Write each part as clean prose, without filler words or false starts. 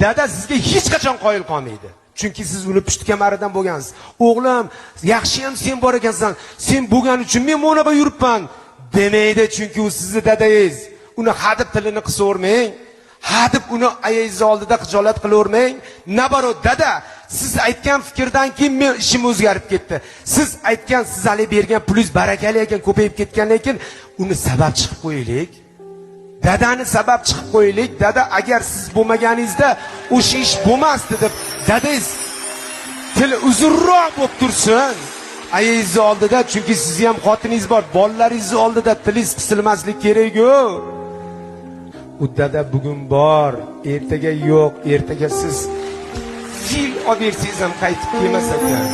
Dada sizga hech qachon qoyil qolmaydi. Chunki siz uni pushti kamaridan bo'lgansiz. O'g'lim, yaxshi ham sen bor ekansan. Sen bo'lgan uchun men mana bu yuribman demaydi, chunki u sizning dadangiz. Uni hadib tilini qisavermang. Hadib uni ayingiz oldida xijolat qilavermang. Nabaro dada, siz aytgan fikrdan keyin men ishim o'zgarib ketdi. Siz aytgan, siz hali bergan pulingiz barakali ekan, ko'payib ketgandan keyin uni sabab chiqib qo'yaylik. Dadani sabab chiqib qo'yaylik. Dada, agar siz bo'lmaganingizda o'sha ish bo'lmasdi deb dadangiz til uzunroq bo'lib tursin. Ayingiz oldida, chunki sizni ham xotiningiz bor, bolalaringiz oldida tilingiz qisilmaslik kerak-ku. U dada bugun bor, ertaga yo'q, ertaga siz fil olib bersangiz ham qaytib kelmas ekan.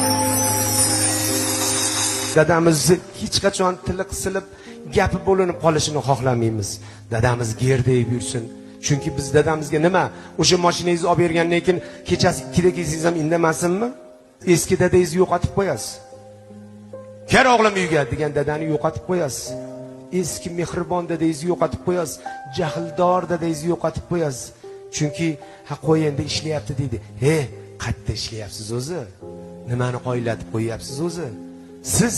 Dadamizni hech qachon tili qisilib, gapi bo'linib qolishini xohlamaymiz. Dadamiz gerdayib yursin. Chunki biz dadamizga nima? O'sha mashinangizni olib bergandan keyin kechasi 2 da kelsangiz ham indamasinmi? Eski dadangizni yo'qotib qo'yasiz. Kel o'g'lim uyga degan dadani yo'qotib qo'yasiz. Eski mehribon dadangizni yo'qotib qo'yasiz. Jahldor dadangizni yo'qotib qo'yasiz. Chunki ha qo'yenda ishlayapti deydi. He, qayerda ishlayapsiz o'zi? Nimani qo'ylatib qo'yapsiz o'zi? Siz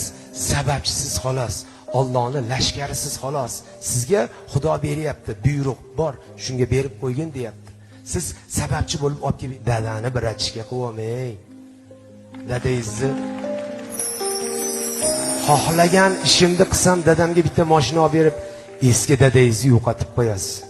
sababchisiz xolos. Allohning lashkarisiz xolos. Sizga Xudo beryapti, buyruq bor, shunga berib qo'ygin deyapti. Siz sababchi bo'lib olib kelib dadani bir achishga qo'ymang. Dadangizni xohlagan ishimni qilsam dadamga bitta mashina olib berib, eski dadangizni yo'qotib qo'yasiz.